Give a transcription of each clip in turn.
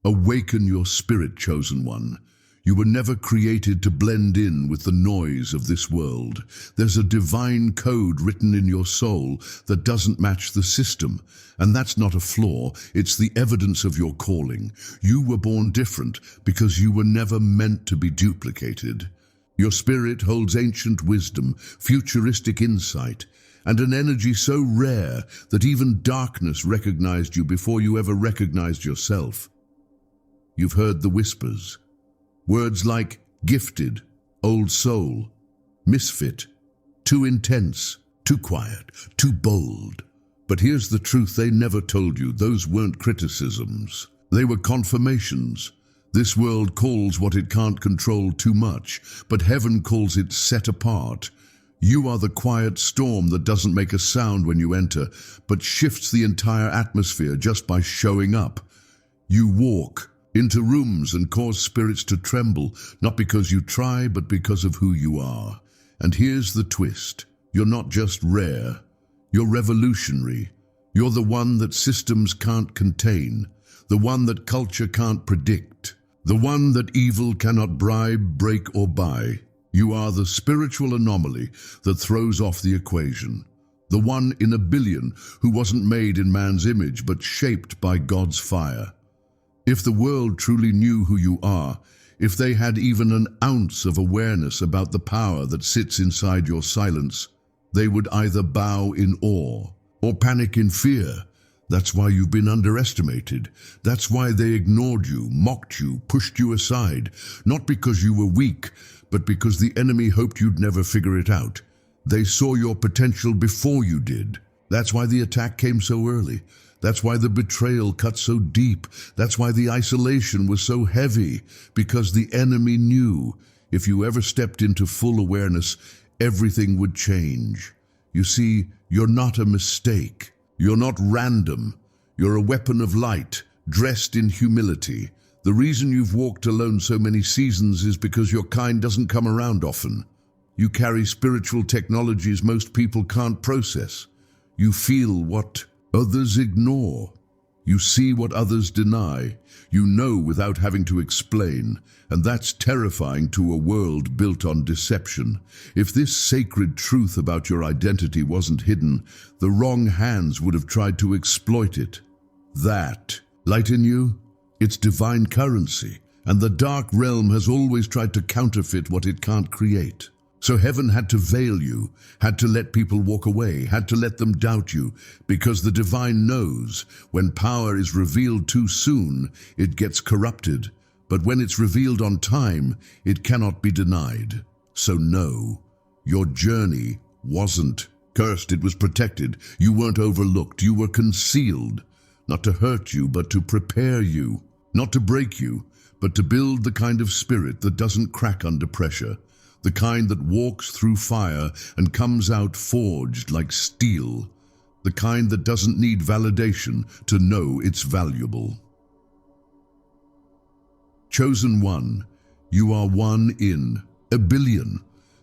Awaken your spirit, chosen one. You were never created to blend in with the noise of this world. There's a divine code written in your soul that doesn't match the system. And that's not a flaw, it's the evidence of your calling. You were born different because you were never meant to be duplicated. Your spirit holds ancient wisdom, futuristic insight, and an energy so rare that even darkness recognized you before you ever recognized yourself. You've heard the whispers. Words like gifted, old soul, misfit, too intense, too quiet, too bold. But here's the truth they never told you. Those weren't criticisms. They were confirmations. This world calls what it can't control too much, but heaven calls it set apart. You are the quiet storm that doesn't make a sound when you enter, but shifts the entire atmosphere just by showing up. You walk into rooms and cause spirits to tremble, not because you try, but because of who you are. And here's the twist. You're not just rare. You're revolutionary. You're the one that systems can't contain, the one that culture can't predict, the one that evil cannot bribe, break, or buy. You are the spiritual anomaly that throws off the equation, the one in a billion who wasn't made in man's image but shaped by God's fire. If the world truly knew who you are, if they had even an ounce of awareness about the power that sits inside your silence, they would either bow in awe or panic in fear. That's why you've been underestimated. That's why they ignored you, mocked you, pushed you aside, not because you were weak, but because the enemy hoped you'd never figure it out. They saw your potential before you did. That's why the attack came so early. That's why the betrayal cut so deep. That's why the isolation was so heavy, because the enemy knew if you ever stepped into full awareness, everything would change. You see, you're not a mistake. You're not random. You're a weapon of light, dressed in humility. The reason you've walked alone so many seasons is because your kind doesn't come around often. You carry spiritual technologies most people can't process. You feel what others ignore. You see what others deny. You know without having to explain, and that's terrifying to a world built on deception. If this sacred truth about your identity wasn't hidden, the wrong hands would have tried to exploit it. That light in you, it's divine currency, and the dark realm has always tried to counterfeit what it can't create. So heaven had to veil you, had to let people walk away, had to let them doubt you, because the divine knows when power is revealed too soon, it gets corrupted. But when it's revealed on time, it cannot be denied. So no, your journey wasn't cursed, it was protected. You weren't overlooked, you were concealed. Not to hurt you, but to prepare you. Not to break you, but to build the kind of spirit that doesn't crack under pressure. The kind that walks through fire and comes out forged like steel. The kind that doesn't need validation to know it's valuable. Chosen one, you are one in a billion.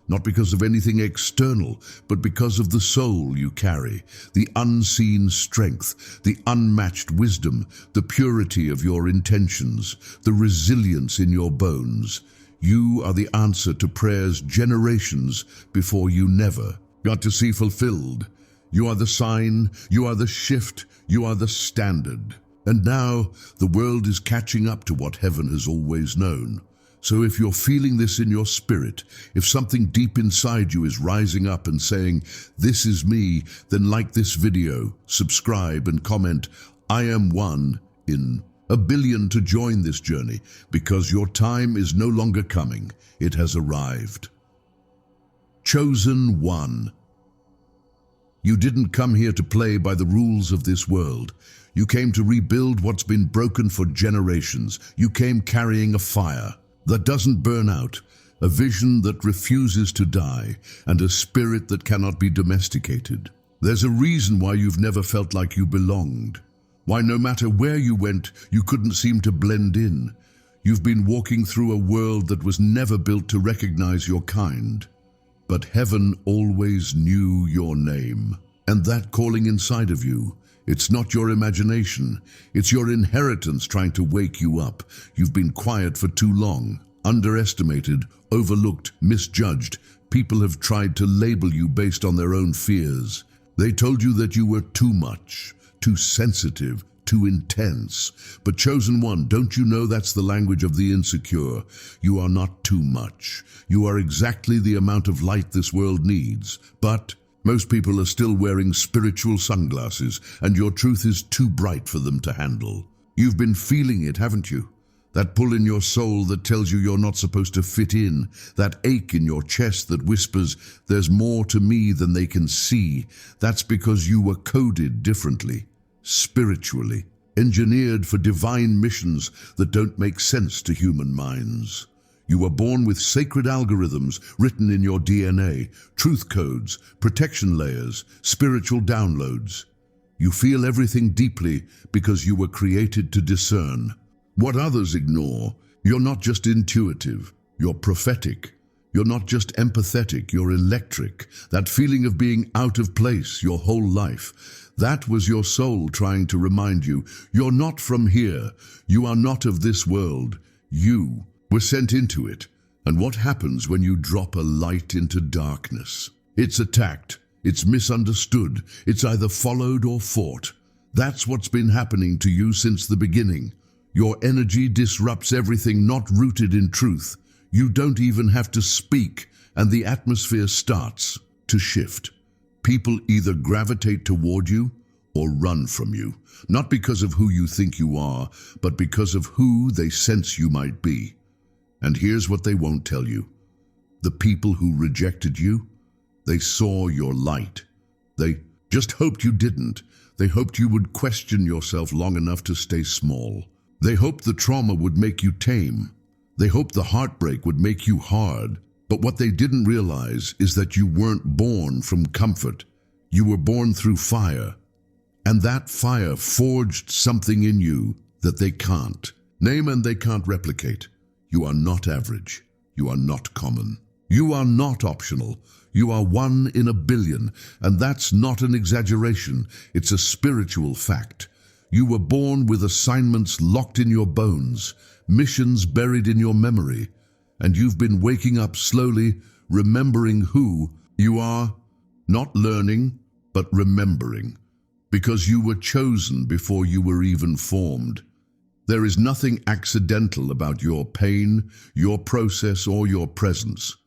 Not because of anything external, but because of the soul you carry, the unseen strength, the unmatched wisdom, the purity of your intentions, the resilience in your bones. You are the answer to prayers generations before you never got to see fulfilled. You are the sign, you are the shift, you are the standard. And now the world is catching up to what heaven has always known. So if you're feeling this in your spirit, if something deep inside you is rising up and saying, "This is me," then like this video, subscribe and comment, "I am one in a billion," to join this journey, because your time is no longer coming, it has arrived. Chosen one. You didn't come here to play by the rules of this world. You came to rebuild what's been broken for generations. You came carrying a fire that doesn't burn out, a vision that refuses to die, and a spirit that cannot be domesticated. There's a reason why you've never felt like you belonged. Why no matter where you went, you couldn't seem to blend in. You've been walking through a world that was never built to recognize your kind. But heaven always knew your name. And that calling inside of you, it's not your imagination, it's your inheritance trying to wake you up. You've been quiet for too long, underestimated, overlooked, misjudged. People have tried to label you based on their own fears. They told you that you were too much, too sensitive, too intense. But chosen one, don't you know that's the language of the insecure? You are not too much. You are exactly the amount of light this world needs. But most people are still wearing spiritual sunglasses, and your truth is too bright for them to handle. You've been feeling it, haven't you? That pull in your soul that tells you you're not supposed to fit in. That ache in your chest that whispers, there's more to me than they can see. That's because you were coded differently, spiritually, engineered for divine missions that don't make sense to human minds. You were born with sacred algorithms written in your DNA, truth codes, protection layers, spiritual downloads. You feel everything deeply because you were created to discern what others ignore. You're not just intuitive, you're prophetic. You're not just empathetic, you're electric. That feeling of being out of place your whole life, that was your soul trying to remind you, you're not from here, you are not of this world. You were sent into it. And what happens when you drop a light into darkness? It's attacked, it's misunderstood, it's either followed or fought. That's what's been happening to you since the beginning. Your energy disrupts everything not rooted in truth. You don't even have to speak, and the atmosphere starts to shift. People either gravitate toward you or run from you, not because of who you think you are, but because of who they sense you might be. And here's what they won't tell you. The people who rejected you, they saw your light. They just hoped you didn't. They hoped you would question yourself long enough to stay small. They hoped the trauma would make you tame. They hoped the heartbreak would make you hard. But what they didn't realize is that you weren't born from comfort. You were born through fire. And that fire forged something in you that they can't name and they can't replicate. You are not average. You are not common. You are not optional. You are 1 in a billion. And that's not an exaggeration. It's a spiritual fact. You were born with assignments locked in your bones, missions buried in your memory, and you've been waking up slowly, remembering who you are, not learning, but remembering, because you were chosen before you were even formed. There is nothing accidental about your pain, your process, or your presence.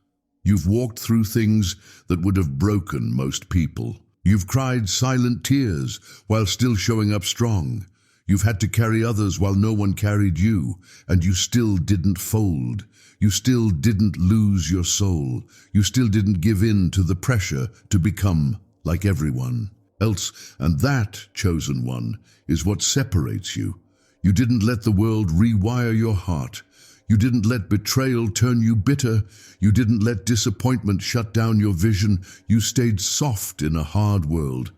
You've walked through things that would have broken most people. You've cried silent tears while still showing up strong. You've had to carry others while no one carried you, and you still didn't fold. You still didn't lose your soul. You still didn't give in to the pressure to become like everyone else. And that, chosen one, is what separates you. You didn't let the world rewire your heart. You didn't let betrayal turn you bitter. You didn't let disappointment shut down your vision. You stayed soft in a hard world.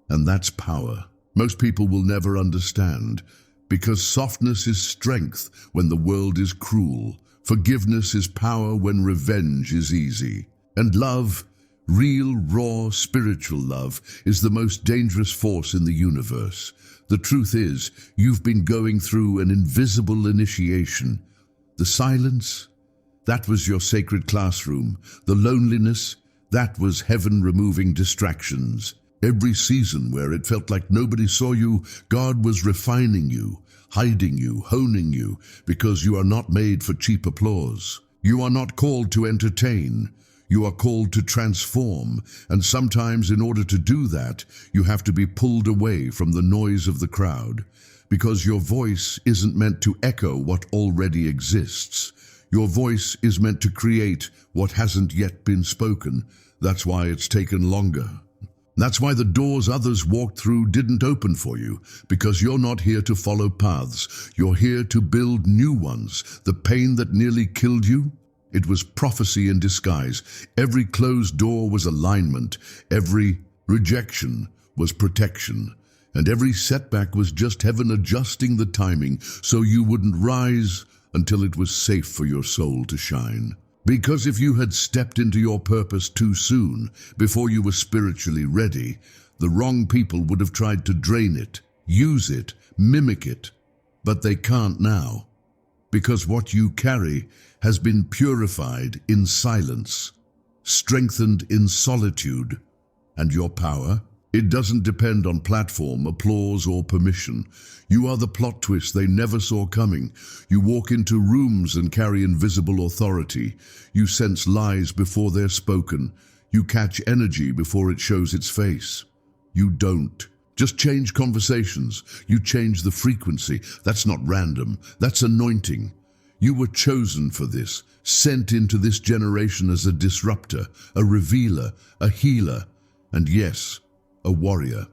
And that's power. Most people will never understand, because softness is strength when the world is cruel. Forgiveness is power when revenge is easy. And love, real, raw, spiritual love, is the most dangerous force in the universe. The truth is, you've been going through an invisible initiation. The silence, that was your sacred classroom. The loneliness, that was heaven removing distractions. Every season where it felt like nobody saw you, God was refining you, hiding you, honing you, because you are not made for cheap applause. You are not called to entertain. You are called to transform, and sometimes in order to do that, you have to be pulled away from the noise of the crowd, because your voice isn't meant to echo what already exists. Your voice is meant to create what hasn't yet been spoken. That's why it's taken longer. That's why the doors others walked through didn't open for you, because you're not here to follow paths. You're here to build new ones. The pain that nearly killed you, it was prophecy in disguise. Every closed door was alignment. Every rejection was protection. And every setback was just heaven adjusting the timing so you wouldn't rise until it was safe for your soul to shine. Because if you had stepped into your purpose too soon, before you were spiritually ready, The wrong people would have tried to drain it, use it, mimic it, but they can't now, because what you carry has been purified in silence, strengthened in solitude, and your power, it doesn't depend on platform, applause, or permission. You are the plot twist they never saw coming. You walk into rooms and carry invisible authority. You sense lies before they're spoken. You catch energy before it shows its face. You don't just change conversations. You change the frequency. That's not random. That's anointing. You were chosen for this, sent into this generation as a disruptor, a revealer, a healer, and yes, a warrior,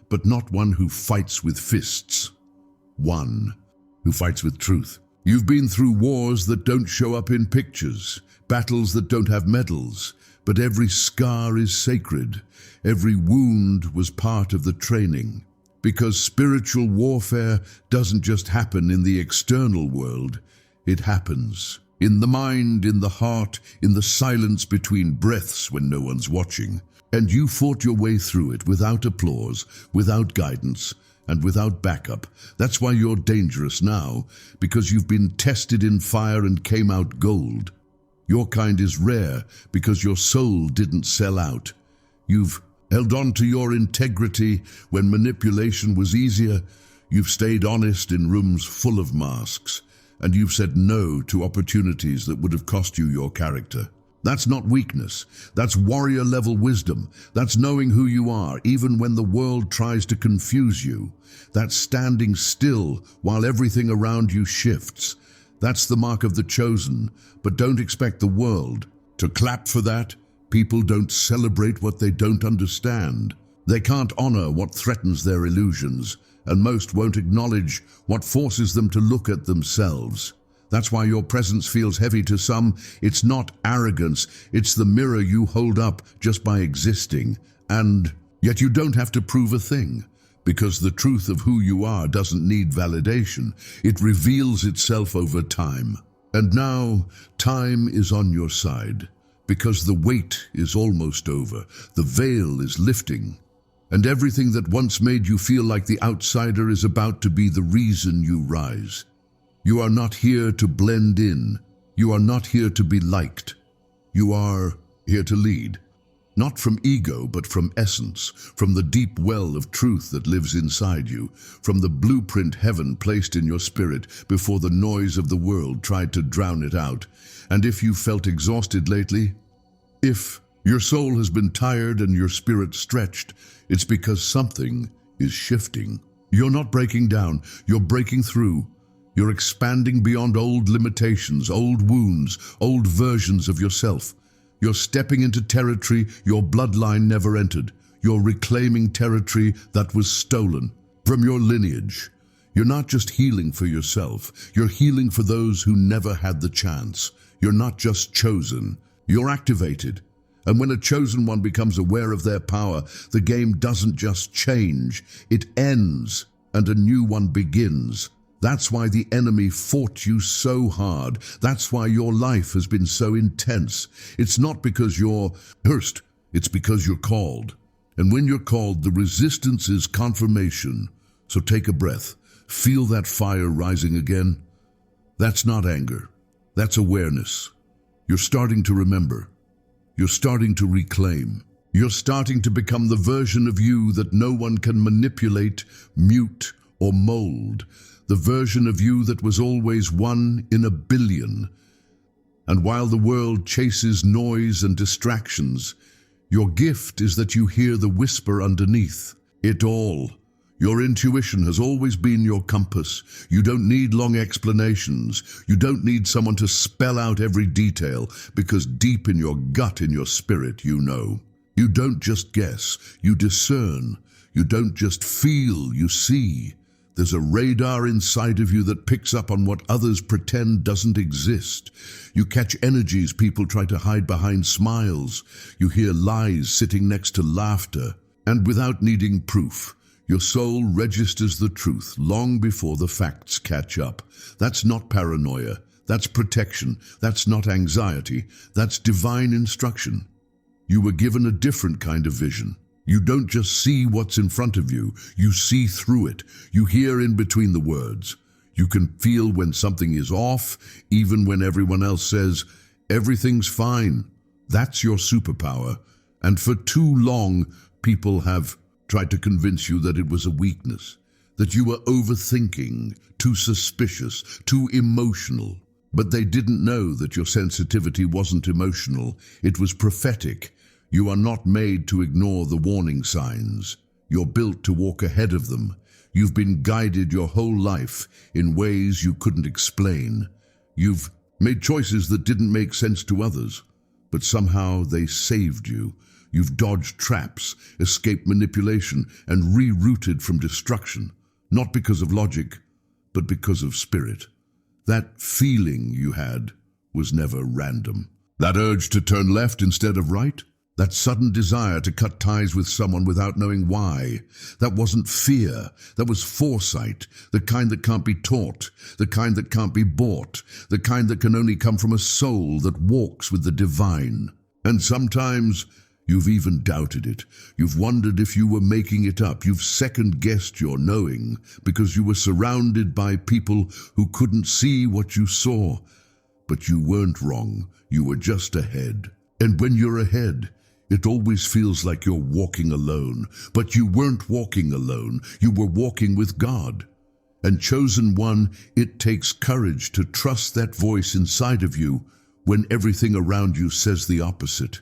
but not one who fights with fists. One who fights with truth. You've been through wars that don't show up in pictures, battles that don't have medals, but every scar is sacred. Every wound was part of the training. Because spiritual warfare doesn't just happen in the external world, it happens in the mind, in the heart, in the silence between breaths when no one's watching. And you fought your way through it without applause, without guidance, and without backup. That's why you're dangerous now, because you've been tested in fire and came out gold. Your kind is rare because your soul didn't sell out. You've held on to your integrity when manipulation was easier. You've stayed honest in rooms full of masks, and you've said no to opportunities that would have cost you your character. That's not weakness. That's warrior-level wisdom. That's knowing who you are, even when the world tries to confuse you. That's standing still while everything around you shifts. That's the mark of the chosen, but don't expect the world to clap for that. People don't celebrate what they don't understand. They can't honor what threatens their illusions, and most won't acknowledge what forces them to look at themselves. That's why your presence feels heavy to some. It's not arrogance, it's the mirror you hold up just by existing. And yet you don't have to prove a thing, because the truth of who you are doesn't need validation. It reveals itself over time. And now, time is on your side, because the wait is almost over. The veil is lifting. And everything that once made you feel like the outsider is about to be the reason you rise. You are not here to blend in. You are not here to be liked. You are here to lead. Not from ego, but from essence, from the deep well of truth that lives inside you, from the blueprint heaven placed in your spirit before the noise of the world tried to drown it out. And if you felt exhausted lately, if your soul has been tired and your spirit stretched, it's because something is shifting. You're not breaking down, you're breaking through. You're expanding beyond old limitations, old wounds, old versions of yourself. You're stepping into territory your bloodline never entered. You're reclaiming territory that was stolen from your lineage. You're not just healing for yourself, you're healing for those who never had the chance. You're not just chosen, you're activated. And when a chosen one becomes aware of their power, the game doesn't just change, it ends, and a new one begins. That's why the enemy fought you so hard. That's why your life has been so intense. It's not because you're cursed, it's because you're called. And when you're called, the resistance is confirmation. So take a breath. Feel that fire rising again. That's not anger. That's awareness. You're starting to remember. You're starting to reclaim. You're starting to become the version of you that no one can manipulate, mute, or mold. The version of you that was always 1 in a billion. And while the world chases noise and distractions, your gift is that you hear the whisper underneath it all. Your intuition has always been your compass. You don't need long explanations. You don't need someone to spell out every detail, because deep in your gut, in your spirit, you know. You don't just guess, you discern. You don't just feel, you see. There's a radar inside of you that picks up on what others pretend doesn't exist. You catch energies people try to hide behind smiles. You hear lies sitting next to laughter. And without needing proof, your soul registers the truth long before the facts catch up. That's not paranoia. That's protection. That's not anxiety. That's divine instruction. You were given a different kind of vision. You don't just see what's in front of you, you see through it. You hear in between the words. You can feel when something is off, even when everyone else says, everything's fine. That's your superpower. And for too long, people have tried to convince you that it was a weakness, that you were overthinking, too suspicious, too emotional. But they didn't know that your sensitivity wasn't emotional, it was prophetic. You are not made to ignore the warning signs. You're built to walk ahead of them. You've been guided your whole life in ways you couldn't explain. You've made choices that didn't make sense to others, but somehow they saved you. You've dodged traps, escaped manipulation, and rerouted from destruction, not because of logic, but because of spirit. That feeling you had was never random. That urge to turn left instead of right, that sudden desire to cut ties with someone without knowing why, that wasn't fear, that was foresight, the kind that can't be taught, the kind that can't be bought, the kind that can only come from a soul that walks with the divine. And sometimes you've even doubted it. You've wondered if you were making it up. You've second-guessed your knowing because you were surrounded by people who couldn't see what you saw. But you weren't wrong. You were just ahead. And when you're ahead, it always feels like you're walking alone. But you weren't walking alone. You were walking with God. And chosen one, it takes courage to trust that voice inside of you when everything around you says the opposite.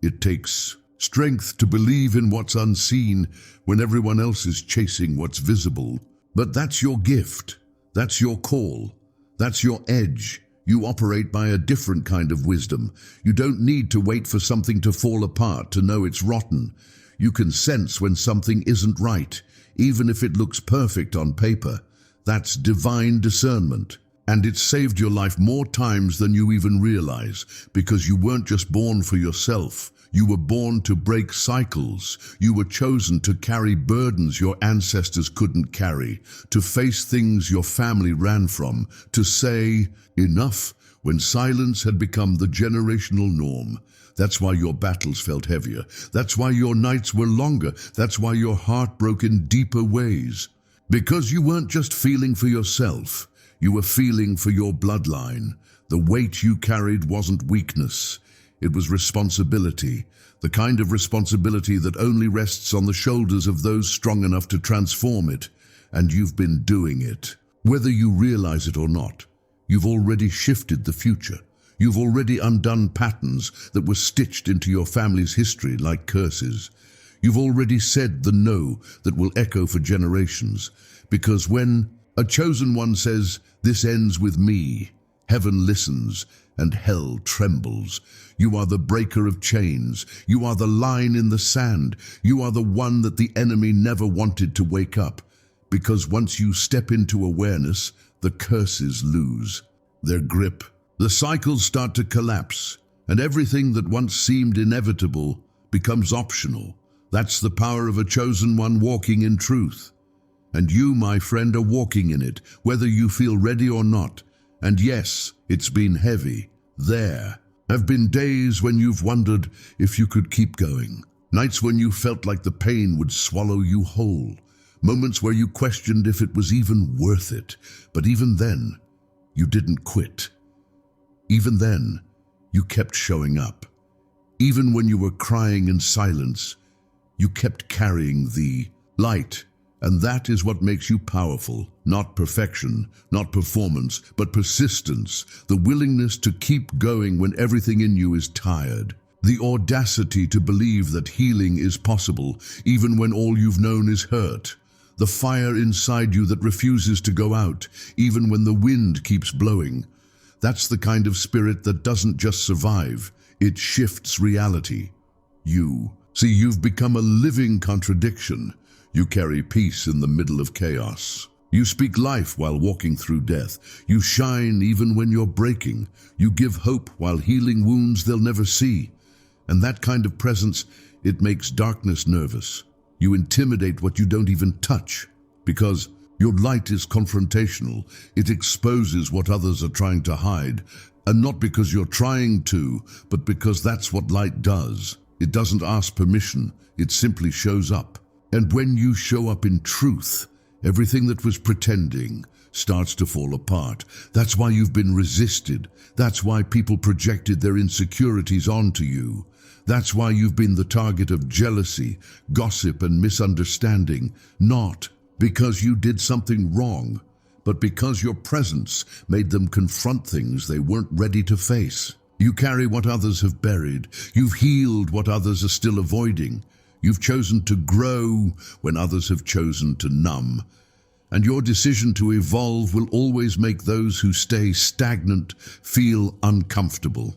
It takes strength to believe in what's unseen when everyone else is chasing what's visible. But that's your gift. That's your call. That's your edge. You operate by a different kind of wisdom. You don't need to wait for something to fall apart to know it's rotten. You can sense when something isn't right, even if it looks perfect on paper. That's divine discernment. And it's saved your life more times than you even realize, because you weren't just born for yourself. You were born to break cycles. You were chosen to carry burdens your ancestors couldn't carry, to face things your family ran from, to say enough when silence had become the generational norm. That's why your battles felt heavier. That's why your nights were longer. That's why your heart broke in deeper ways. Because you weren't just feeling for yourself. You were feeling for your bloodline. The weight you carried wasn't weakness. It was responsibility, the kind of responsibility that only rests on the shoulders of those strong enough to transform it. And you've been doing it. Whether you realize it or not, you've already shifted the future. You've already undone patterns that were stitched into your family's history like curses. You've already said the no that will echo for generations. Because when a chosen one says, "This ends with me," heaven listens and hell trembles. You are the breaker of chains. You are the line in the sand. You are the one that the enemy never wanted to wake up. Because once you step into awareness, the curses lose their grip. The cycles start to collapse, and everything that once seemed inevitable becomes optional. That's the power of a chosen one walking in truth. And you, my friend, are walking in it, whether you feel ready or not. And yes, it's been heavy. There have been days when you've wondered if you could keep going. Nights when you felt like the pain would swallow you whole. Moments where you questioned if it was even worth it. But even then, you didn't quit. Even then, you kept showing up. Even when you were crying in silence, you kept carrying the light. And that is what makes you powerful. Not perfection, not performance, but persistence. The willingness to keep going when everything in you is tired. The audacity to believe that healing is possible, even when all you've known is hurt. The fire inside you that refuses to go out, even when the wind keeps blowing. That's the kind of spirit that doesn't just survive, it shifts reality. You've become a living contradiction. You carry peace in the middle of chaos. You speak life while walking through death. You shine even when you're breaking. You give hope while healing wounds they'll never see. And that kind of presence, it makes darkness nervous. You intimidate what you don't even touch. Because your light is confrontational. It exposes what others are trying to hide. And not because you're trying to, but because that's what light does. It doesn't ask permission, it simply shows up. And when you show up in truth, everything that was pretending starts to fall apart. That's why you've been resisted. That's why people projected their insecurities onto you. That's why you've been the target of jealousy, gossip, and misunderstanding, not because you did something wrong, but because your presence made them confront things they weren't ready to face. You carry what others have buried. You've healed what others are still avoiding. You've chosen to grow when others have chosen to numb. And your decision to evolve will always make those who stay stagnant feel uncomfortable.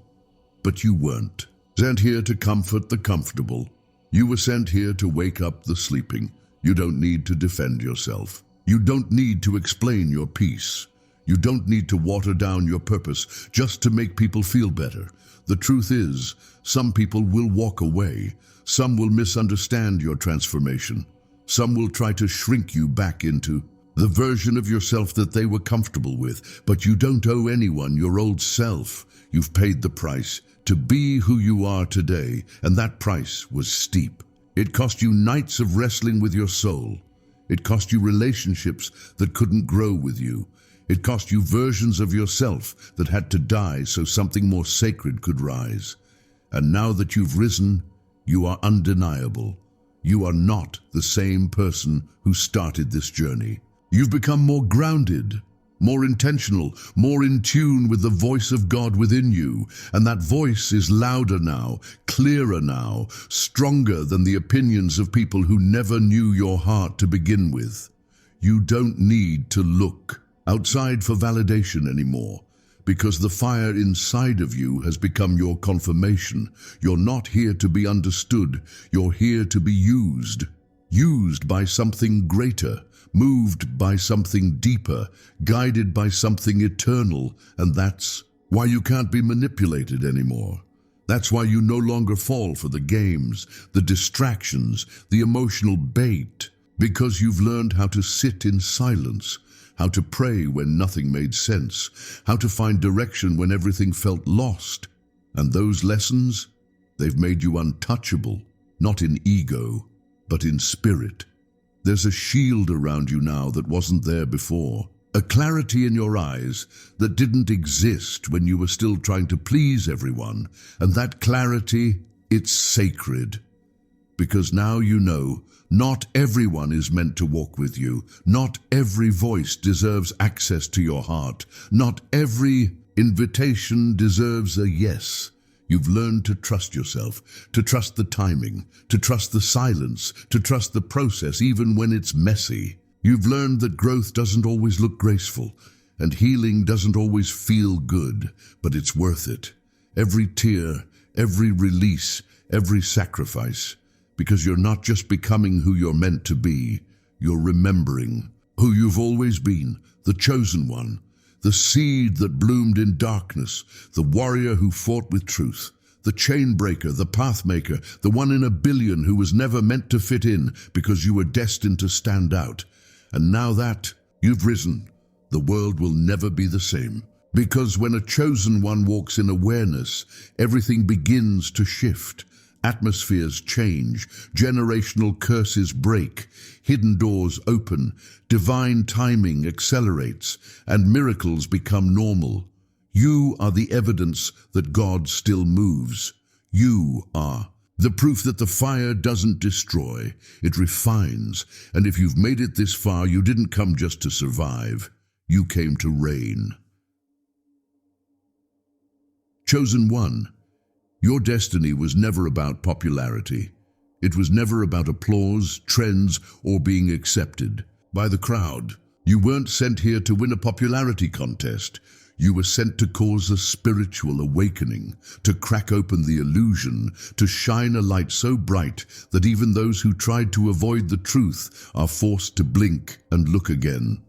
But you weren't sent here to comfort the comfortable. You were sent here to wake up the sleeping. You don't need to defend yourself. You don't need to explain your peace. You don't need to water down your purpose just to make people feel better. The truth is, some people will walk away. Some will misunderstand your transformation. Some will try to shrink you back into the version of yourself that they were comfortable with. But you don't owe anyone your old self. You've paid the price to be who you are today, and that price was steep. It cost you nights of wrestling with your soul. It cost you relationships that couldn't grow with you. It cost you versions of yourself that had to die so something more sacred could rise. And now that you've risen, you are undeniable. You are not the same person who started this journey. You've become more grounded, more intentional, more in tune with the voice of God within you. And that voice is louder now, clearer now, stronger than the opinions of people who never knew your heart to begin with. You don't need to look outside for validation anymore, because the fire inside of you has become your confirmation. You're not here to be understood. You're here to be used by something greater, moved by something deeper, guided by something eternal. And that's why you can't be manipulated anymore. That's why you no longer fall for the games, the distractions, the emotional bait, because you've learned how to sit in silence, how to pray when nothing made sense, how to find direction when everything felt lost. And those lessons, they've made you untouchable, not in ego, but in spirit. There's a shield around you now that wasn't there before, a clarity in your eyes that didn't exist when you were still trying to please everyone. And that clarity, it's sacred. Because now you know, not everyone is meant to walk with you. Not every voice deserves access to your heart. Not every invitation deserves a yes. You've learned to trust yourself, to trust the timing, to trust the silence, to trust the process even when it's messy. You've learned that growth doesn't always look graceful, and healing doesn't always feel good, but it's worth it. Every tear, every release, every sacrifice. Because you're not just becoming who you're meant to be, you're remembering who you've always been, the chosen one, the seed that bloomed in darkness, the warrior who fought with truth, the chain breaker, the path maker, the one in a billion who was never meant to fit in because you were destined to stand out. And now that you've risen, the world will never be the same. Because when a chosen one walks in awareness, everything begins to shift. Atmospheres change, generational curses break, hidden doors open, divine timing accelerates, and miracles become normal. You are the evidence that God still moves. You are the proof that the fire doesn't destroy, it refines. And if you've made it this far, you didn't come just to survive. You came to reign. Chosen one. Your destiny was never about popularity. It was never about applause, trends, or being accepted by the crowd. You weren't sent here to win a popularity contest. You were sent to cause a spiritual awakening, to crack open the illusion, to shine a light so bright that even those who tried to avoid the truth are forced to blink and look again.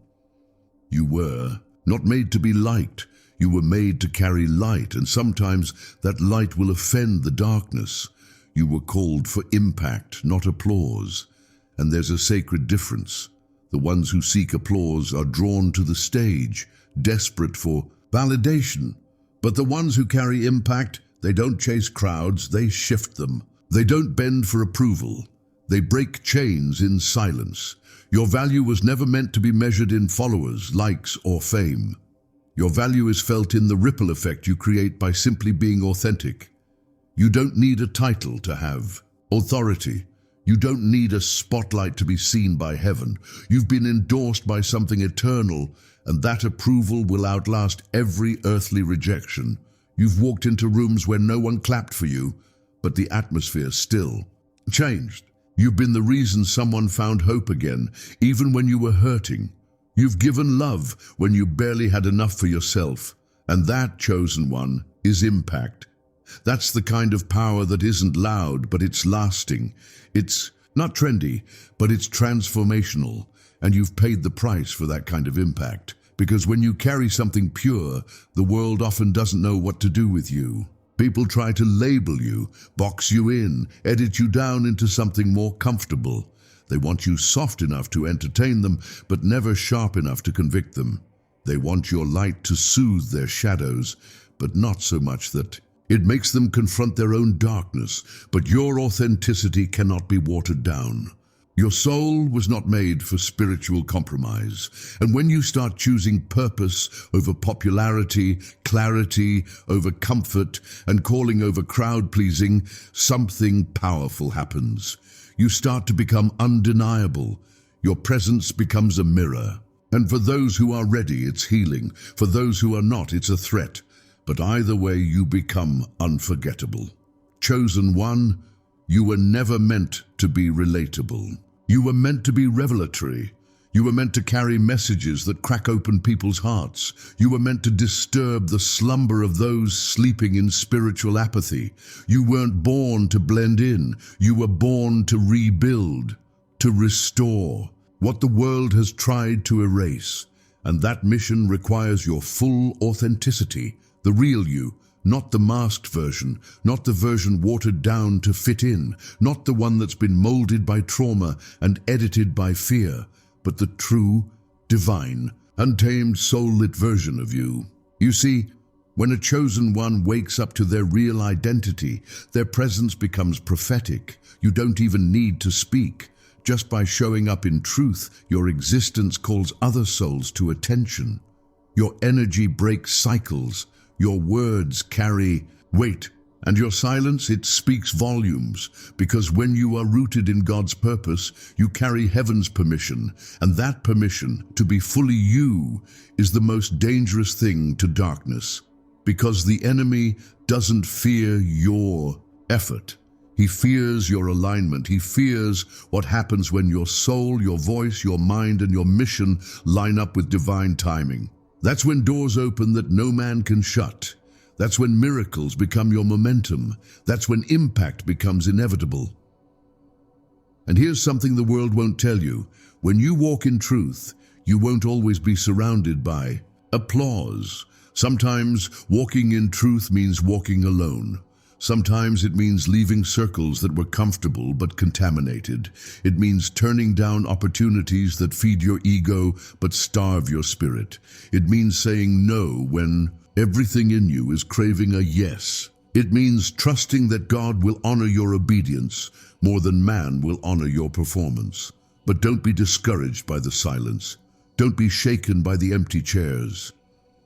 You were not made to be liked. You were made to carry light, and sometimes that light will offend the darkness. You were called for impact, not applause. And there's a sacred difference. The ones who seek applause are drawn to the stage, desperate for validation. But the ones who carry impact, they don't chase crowds, they shift them. They don't bend for approval. They break chains in silence. Your value was never meant to be measured in followers, likes, or fame. Your value is felt in the ripple effect you create by simply being authentic. You don't need a title to have authority. You don't need a spotlight to be seen by heaven. You've been endorsed by something eternal, and that approval will outlast every earthly rejection. You've walked into rooms where no one clapped for you, but the atmosphere still changed. You've been the reason someone found hope again, even when you were hurting. You've given love when you barely had enough for yourself. And that, chosen one, is impact. That's the kind of power that isn't loud, but it's lasting. It's not trendy, but it's transformational. And you've paid the price for that kind of impact. Because when you carry something pure, the world often doesn't know what to do with you. People try to label you, box you in, edit you down into something more comfortable. They want you soft enough to entertain them, but never sharp enough to convict them. They want your light to soothe their shadows, but not so much that it makes them confront their own darkness. But your authenticity cannot be watered down. Your soul was not made for spiritual compromise. And when you start choosing purpose over popularity, clarity over comfort, and calling over crowd-pleasing, something powerful happens. You start to become undeniable. Your presence becomes a mirror. And for those who are ready, it's healing. For those who are not, it's a threat. But either way, you become unforgettable. Chosen one, you were never meant to be relatable. You were meant to be revelatory. You were meant to carry messages that crack open people's hearts. You were meant to disturb the slumber of those sleeping in spiritual apathy. You weren't born to blend in. You were born to rebuild, to restore what the world has tried to erase. And that mission requires your full authenticity, the real you, not the masked version, not the version watered down to fit in, not the one that's been molded by trauma and edited by fear, but the true, divine, untamed, soul-lit version of you. You see, when a chosen one wakes up to their real identity, their presence becomes prophetic. You don't even need to speak. Just by showing up in truth, your existence calls other souls to attention. Your energy breaks cycles. Your words carry weight, and your silence, it speaks volumes, because when you are rooted in God's purpose, you carry heaven's permission, and that permission to be fully you is the most dangerous thing to darkness, because the enemy doesn't fear your effort. He fears your alignment. He fears what happens when your soul, your voice, your mind, and your mission line up with divine timing. That's when doors open that no man can shut. That's when miracles become your momentum. That's when impact becomes inevitable. And here's something the world won't tell you. When you walk in truth, you won't always be surrounded by applause. Sometimes walking in truth means walking alone. Sometimes it means leaving circles that were comfortable but contaminated. It means turning down opportunities that feed your ego but starve your spirit. It means saying no when everything in you is craving a yes. It means trusting that God will honor your obedience more than man will honor your performance. But don't be discouraged by the silence. Don't be shaken by the empty chairs.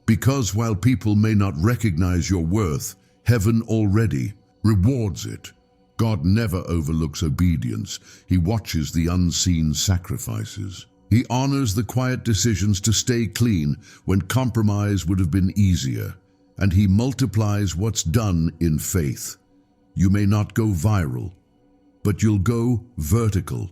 Because while people may not recognize your worth, heaven already rewards it. God never overlooks obedience. He watches the unseen sacrifices. He honors the quiet decisions to stay clean when compromise would have been easier. And he multiplies what's done in faith. You may not go viral, but you'll go vertical,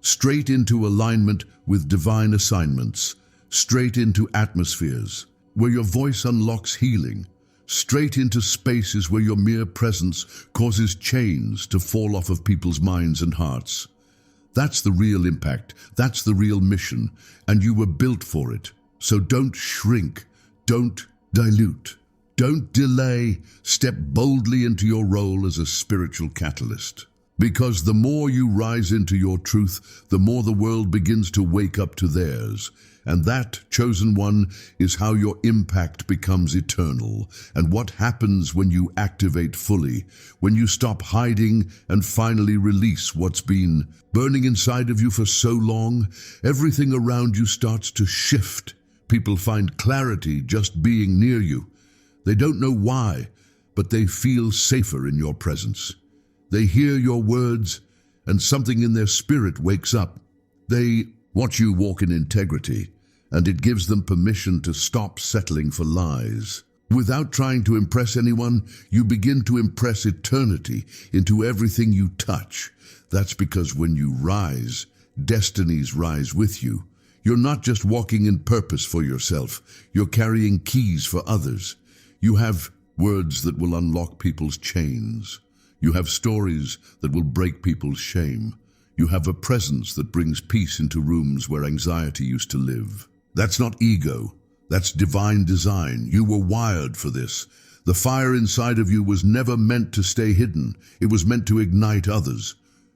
straight into alignment with divine assignments, straight into atmospheres where your voice unlocks healing, straight into spaces where your mere presence causes chains to fall off of people's minds and hearts. That's the real impact. That's the real mission, and you were built for it. So don't shrink. Don't dilute. Don't delay. Step boldly into your role as a spiritual catalyst. Because the more you rise into your truth, the more the world begins to wake up to theirs. And that, chosen one, is how your impact becomes eternal. And what happens when you activate fully, when you stop hiding and finally release what's been burning inside of you for so long, everything around you starts to shift. People find clarity just being near you. They don't know why, but they feel safer in your presence. They hear your words, and something in their spirit wakes up. They watch you walk in integrity, and it gives them permission to stop settling for lies. Without trying to impress anyone, you begin to impress eternity into everything you touch. That's because when you rise, destinies rise with you. You're not just walking in purpose for yourself, you're carrying keys for others. You have words that will unlock people's chains. You have stories that will break people's shame. You have a presence that brings peace into rooms where anxiety used to live. That's not ego. That's divine design. You were wired for this. The fire inside of you was never meant to stay hidden. It was meant to ignite others.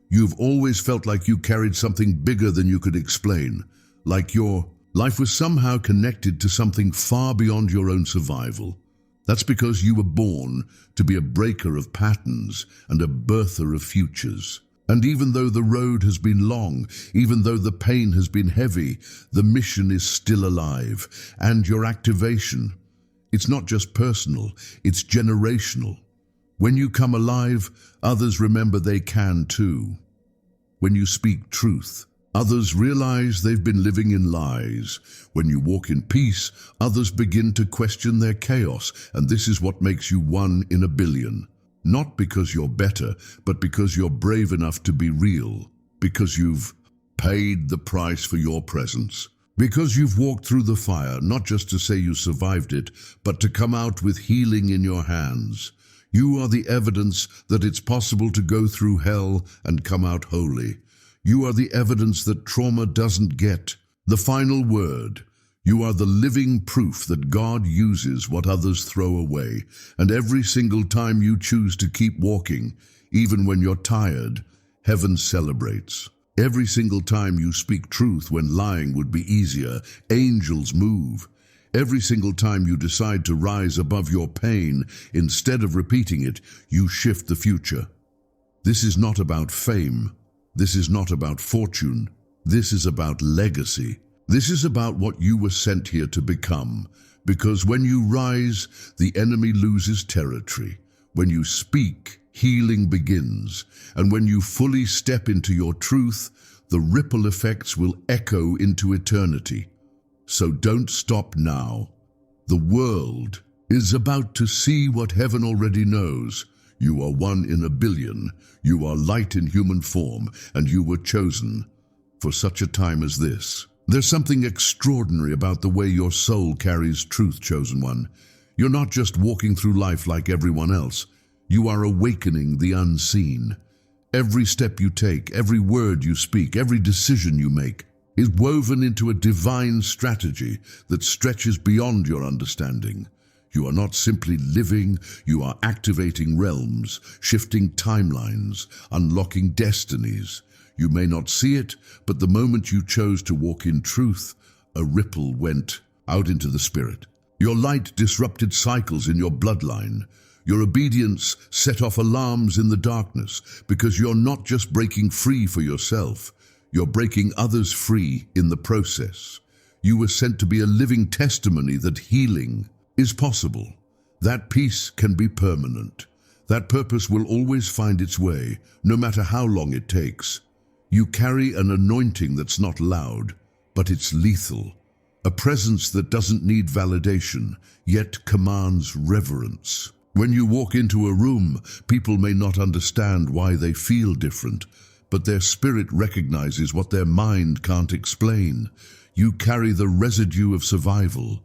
You've always felt like you carried something bigger than you could explain, like your life was somehow connected to something far beyond your own survival. That's because you were born to be a breaker of patterns and a birther of futures. And even though the road has been long, even though the pain has been heavy, the mission is still alive. And your activation, it's not just personal, it's generational. When you come alive, others remember they can too. When you speak truth, others realize they've been living in lies. When you walk in peace, others begin to question their chaos, and this is what makes you one in a billion. Not because you're better, but because you're brave enough to be real. Because you've paid the price for your presence. Because you've walked through the fire, not just to say you survived it, but to come out with healing in your hands. You are the evidence that it's possible to go through hell and come out holy. You are the evidence that trauma doesn't get the final word. You are the living proof that God uses what others throw away. And every single time you choose to keep walking, even when you're tired, heaven celebrates. Every single time you speak truth when lying would be easier, angels move. Every single time you decide to rise above your pain, instead of repeating it, you shift the future. This is not about fame. This is not about fortune. This is about legacy. This is about what you were sent here to become. Because when you rise, the enemy loses territory. When you speak, healing begins. And when you fully step into your truth, the ripple effects will echo into eternity. So don't stop now. The world is about to see what heaven already knows. You are one in a billion. You are light in human form, and you were chosen for such a time as this. There's something extraordinary about the way your soul carries truth, chosen one. You're not just walking through life like everyone else. You are awakening the unseen. Every step you take, every word you speak, every decision you make is woven into a divine strategy that stretches beyond your understanding. You are not simply living, you are activating realms, shifting timelines, unlocking destinies. You may not see it, but the moment you chose to walk in truth, a ripple went out into the spirit. Your light disrupted cycles in your bloodline. Your obedience set off alarms in the darkness, because you're not just breaking free for yourself, you're breaking others free in the process. You were sent to be a living testimony that healing is possible. That peace can be permanent. That purpose will always find its way, no matter how long it takes. You carry an anointing that's not loud, but it's lethal. A presence that doesn't need validation, yet commands reverence. When you walk into a room, people may not understand why they feel different, but their spirit recognizes what their mind can't explain. You carry the residue of survival,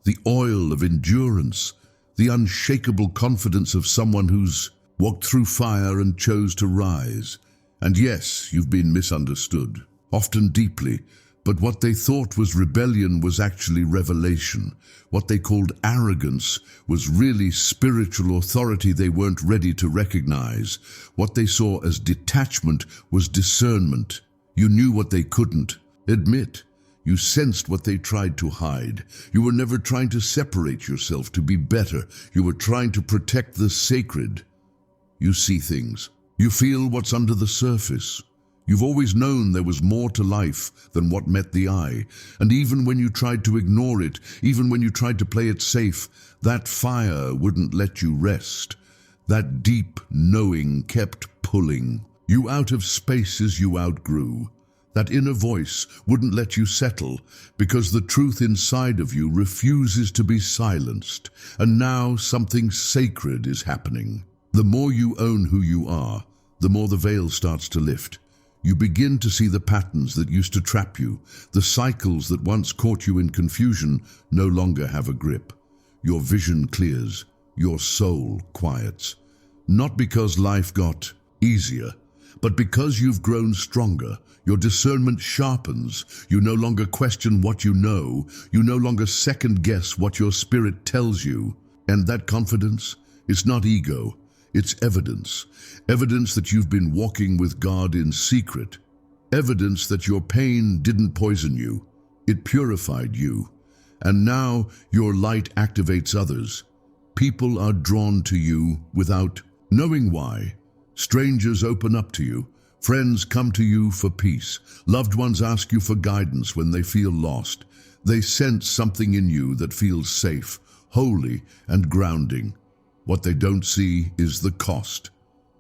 the oil of endurance, the unshakable confidence of someone who's walked through fire and chose to rise. And yes, you've been misunderstood, often deeply, But what they thought was rebellion was actually revelation. What they called arrogance was really spiritual authority they weren't ready to recognize. What they saw as detachment was discernment. You knew what they couldn't admit. You sensed what they tried to hide. You were never trying to separate yourself to be better. You were trying to protect the sacred. You see things. You feel what's under the surface. You've always known there was more to life than what met the eye. And even when you tried to ignore it, even when you tried to play it safe, that fire wouldn't let you rest. That deep knowing kept pulling you out of spaces you outgrew. That inner voice wouldn't let you settle because the truth inside of you refuses to be silenced. And now something sacred is happening. The more you own who you are, the more the veil starts to lift. You begin to see the patterns that used to trap you. The cycles that once caught you in confusion no longer have a grip. Your vision clears. Your soul quiets. Not because life got easier, but because you've grown stronger. Your discernment sharpens. You no longer question what you know. You no longer second guess what your spirit tells you. And that confidence, it's not ego. It's evidence. Evidence that you've been walking with God in secret. Evidence that your pain didn't poison you. It purified you. And now your light activates others. People are drawn to you without knowing why. Strangers open up to you. Friends come to you for peace. Loved ones ask you for guidance when they feel lost. They sense something in you that feels safe, holy, and grounding. What they don't see is the cost,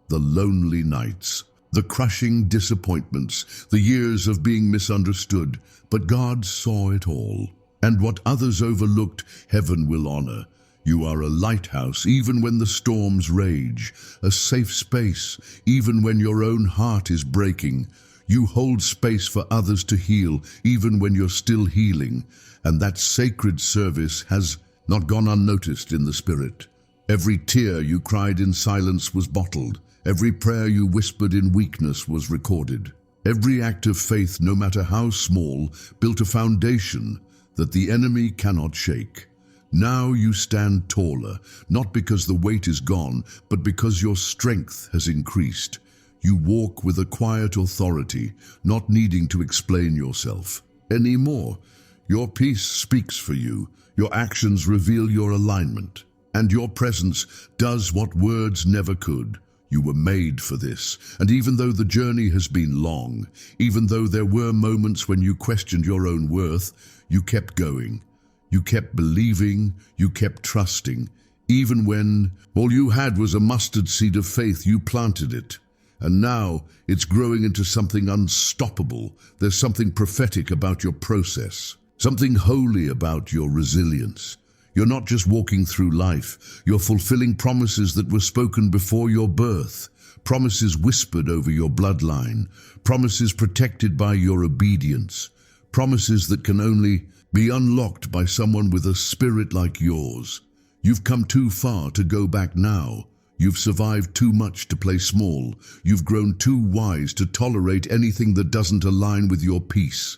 the lonely nights, the crushing disappointments, the years of being misunderstood. But God saw it all. And what others overlooked, heaven will honor. You are a lighthouse even when the storms rage, a safe space even when your own heart is breaking. You hold space for others to heal even when you're still healing. And that sacred service has not gone unnoticed in the spirit. Every tear you cried in silence was bottled. Every prayer you whispered in weakness was recorded. Every act of faith, no matter how small, built a foundation that the enemy cannot shake. Now you stand taller, not because the weight is gone, but because your strength has increased. You walk with a quiet authority, not needing to explain yourself anymore. Your peace speaks for you. Your actions reveal your alignment. And your presence does what words never could. You were made for this. And even though the journey has been long, even though there were moments when you questioned your own worth, you kept going. You kept believing, you kept trusting. Even when all you had was a mustard seed of faith, you planted it. And now it's growing into something unstoppable. There's something prophetic about your process, something holy about your resilience. You're not just walking through life, you're fulfilling promises that were spoken before your birth, promises whispered over your bloodline, promises protected by your obedience, promises that can only be unlocked by someone with a spirit like yours. You've come too far to go back now. You've survived too much to play small. You've grown too wise to tolerate anything that doesn't align with your peace.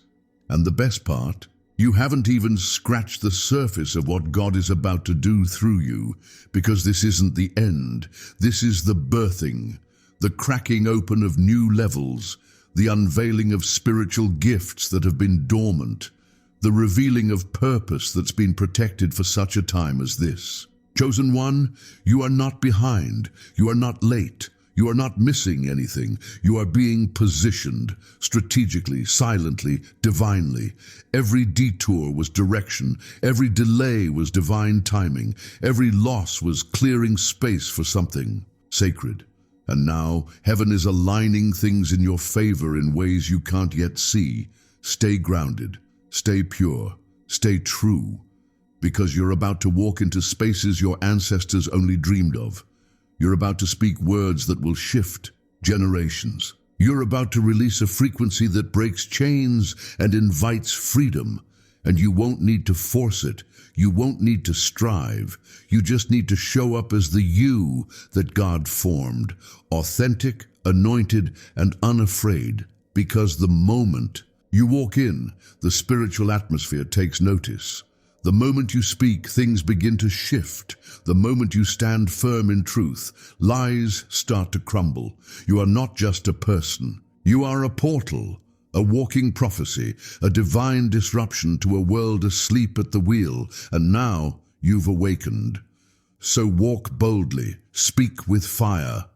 And the best part? You haven't even scratched the surface of what God is about to do through you, because this isn't the end. This is the birthing, the cracking open of new levels, the unveiling of spiritual gifts that have been dormant, the revealing of purpose that's been protected for such a time as this. Chosen one, you are not behind. You are not late. You are not missing anything. You are being positioned strategically, silently, divinely. Every detour was direction. Every delay was divine timing. Every loss was clearing space for something sacred. And now heaven is aligning things in your favor in ways you can't yet see. Stay grounded. Stay pure. Stay true. Because you're about to walk into spaces your ancestors only dreamed of. You're about to speak words that will shift generations. You're about to release a frequency that breaks chains and invites freedom. And you won't need to force it. You won't need to strive. You just need to show up as the you that God formed. Authentic, anointed, and unafraid. Because the moment You walk in, the spiritual atmosphere takes notice. The moment you speak, things begin to shift. The moment you stand firm in truth, lies start to crumble. You are not just a person. You are a portal, a walking prophecy, a divine disruption to a world asleep at the wheel, and now you've awakened. So walk boldly, speak with fire,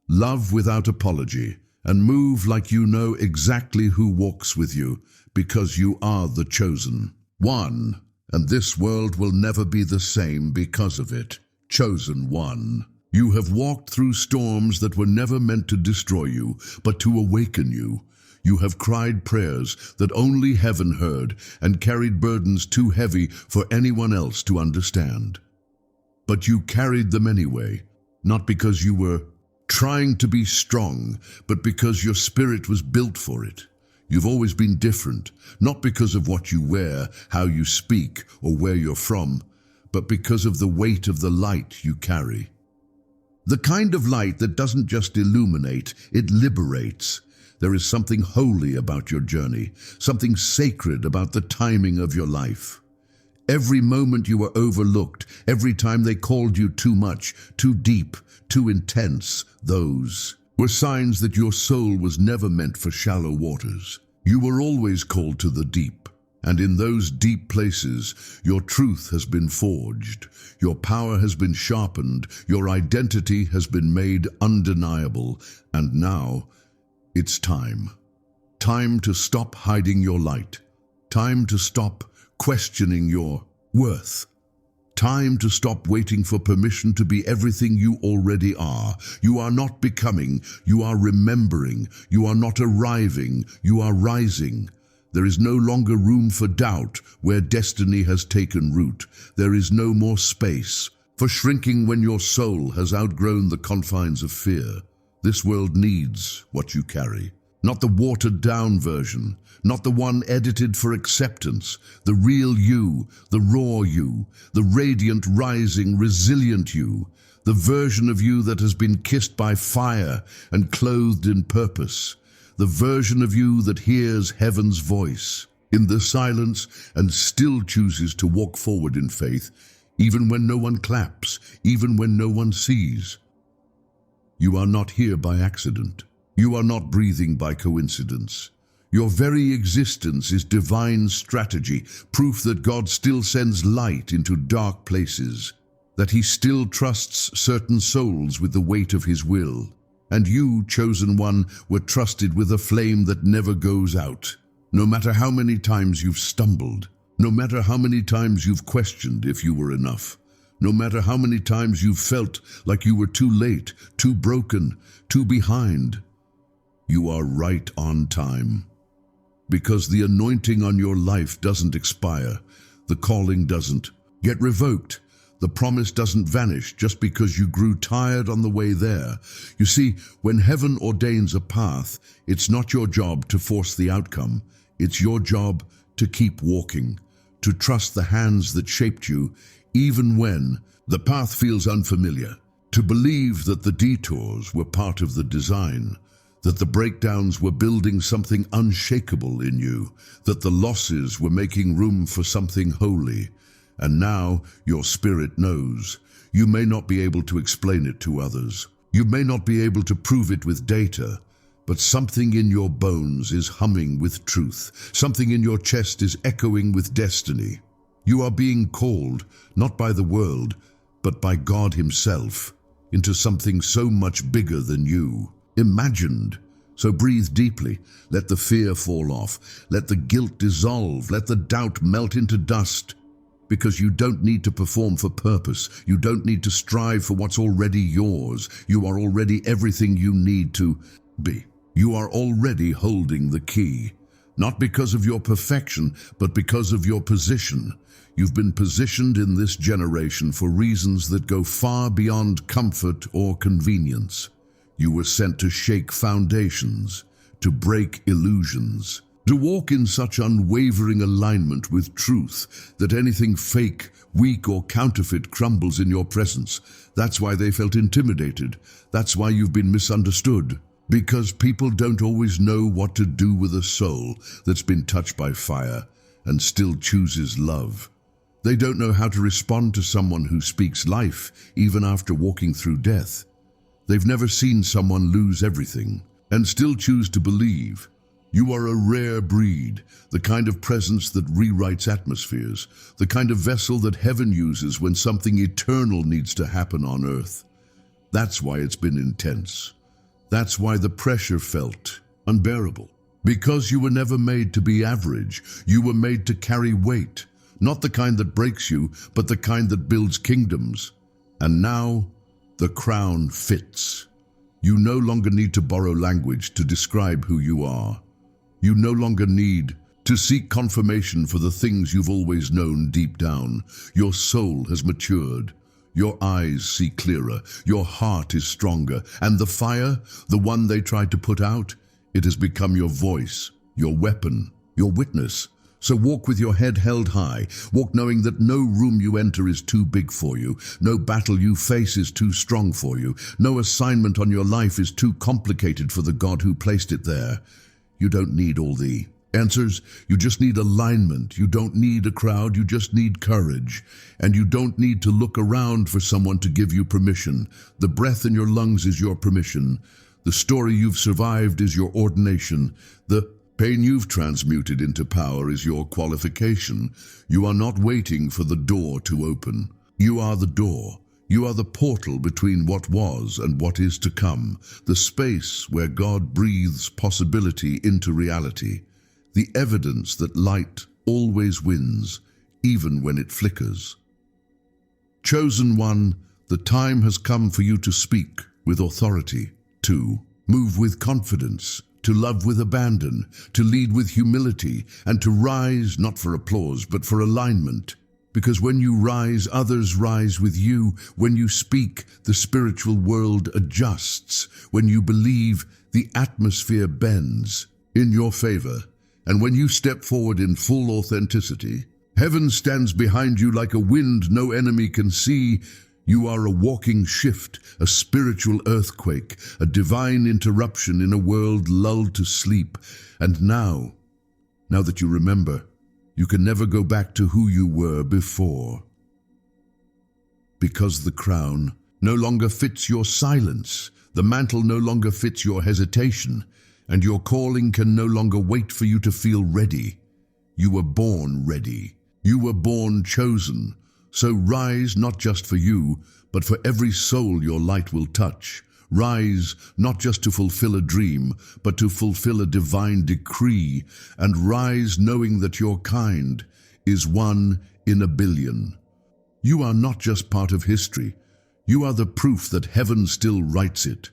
love without apology, and move like you know exactly who walks with you, because you are the chosen one. And this world will never be the same because of it. Chosen one. You have walked through storms that were never meant to destroy you, but to awaken you. You have cried prayers that only heaven heard and carried burdens too heavy for anyone else to understand. But you carried them anyway, not because you were trying to be strong, but because your spirit was built for it. You've always been different, not because of what you wear, how you speak, or where you're from, but because of the weight of the light you carry. The kind of light that doesn't just illuminate, it liberates. There is something holy about your journey, something sacred about the timing of your life. Every moment you were overlooked, every time they called you too much, too deep, too intense, those were signs that your soul was never meant for shallow waters. You were always called to the deep, and in those deep places, your truth has been forged, your power has been sharpened, your identity has been made undeniable, and now it's time. Time to stop hiding your light. Time to stop questioning your worth. Time to stop waiting for permission to be everything you already are. You are not becoming, you are remembering. You are not arriving, you are rising. There is no longer room for doubt where destiny has taken root. There is no more space for shrinking when your soul has outgrown the confines of fear. This world needs what you carry. Not the watered-down version, not the one edited for acceptance, the real you, the raw you, the radiant, rising, resilient you, the version of you that has been kissed by fire and clothed in purpose, the version of you that hears heaven's voice in the silence and still chooses to walk forward in faith, even when no one claps, even when no one sees. You are not here by accident. You are not breathing by coincidence. Your very existence is divine strategy, proof that God still sends light into dark places, that He still trusts certain souls with the weight of His will. And you, chosen one, were trusted with a flame that never goes out. No matter how many times you've stumbled, no matter how many times you've questioned if you were enough, no matter how many times you've felt like you were too late, too broken, too behind, you are right on time. Because the anointing on your life doesn't expire. The calling doesn't get revoked. The promise doesn't vanish just because you grew tired on the way there. You see, when heaven ordains a path, it's not your job to force the outcome. It's your job to keep walking, to trust the hands that shaped you, even when the path feels unfamiliar, to believe that the detours were part of the design, that the breakdowns were building something unshakable in you, that the losses were making room for something holy. And now your spirit knows. You may not be able to explain it to others. You may not be able to prove it with data, but something in your bones is humming with truth. Something in your chest is echoing with destiny. You are being called, not by the world, but by God Himself, into something so much bigger than you. Imagined. So breathe deeply. Let the fear fall off. Let the guilt dissolve. Let the doubt melt into dust. Because you don't need to perform for purpose. You don't need to strive for what's already yours. You are already everything you need to be. You are already holding the key. Not because of your perfection, but because of your position. You've been positioned in this generation for reasons that go far beyond comfort or convenience. You were sent to shake foundations, to break illusions, to walk in such unwavering alignment with truth that anything fake, weak, or counterfeit crumbles in your presence. That's why they felt intimidated. That's why you've been misunderstood. Because people don't always know what to do with a soul that's been touched by fire and still chooses love. They don't know how to respond to someone who speaks life even after walking through death. They've never seen someone lose everything and still choose to believe. You are a rare breed, the kind of presence that rewrites atmospheres, the kind of vessel that heaven uses when something eternal needs to happen on earth. That's why it's been intense. That's why the pressure felt unbearable. Because you were never made to be average. You were made to carry weight, not the kind that breaks you, but the kind that builds kingdoms. And now, the crown fits. You no longer need to borrow language to describe who you are. You no longer need to seek confirmation for the things you've always known deep down. Your soul has matured. Your eyes see clearer. Your heart is stronger. And the fire, the one they tried to put out, it has become your voice, your weapon, your witness. So walk with your head held high. Walk knowing that no room you enter is too big for you. No battle you face is too strong for you. No assignment on your life is too complicated for the God who placed it there. You don't need all the answers. You just need alignment. You don't need a crowd. You just need courage. And you don't need to look around for someone to give you permission. The breath in your lungs is your permission. The story you've survived is your ordination. The pain you've transmuted into power is your qualification. You are not waiting for the door to open. You are the door. You are the portal between what was and what is to come, the space where God breathes possibility into reality, the evidence that light always wins, even when it flickers. Chosen one, the time has come for you to speak with authority, to move with confidence, to love with abandon, to lead with humility, and to rise not for applause but for alignment. Because when you rise, others rise with you. When you speak, the spiritual world adjusts. When you believe, the atmosphere bends in your favor. And when you step forward in full authenticity, heaven stands behind you like a wind no enemy can see. You are a walking shift, a spiritual earthquake, a divine interruption in a world lulled to sleep. And now that you remember, you can never go back to who you were before. Because the crown no longer fits your silence, the mantle no longer fits your hesitation, and your calling can no longer wait for you to feel ready. You were born ready. You were born chosen. So rise not just for you, but for every soul your light will touch. Rise not just to fulfill a dream, but to fulfill a divine decree, and rise knowing that your kind is one in a billion. You are not just part of history. You are the proof that heaven still writes it.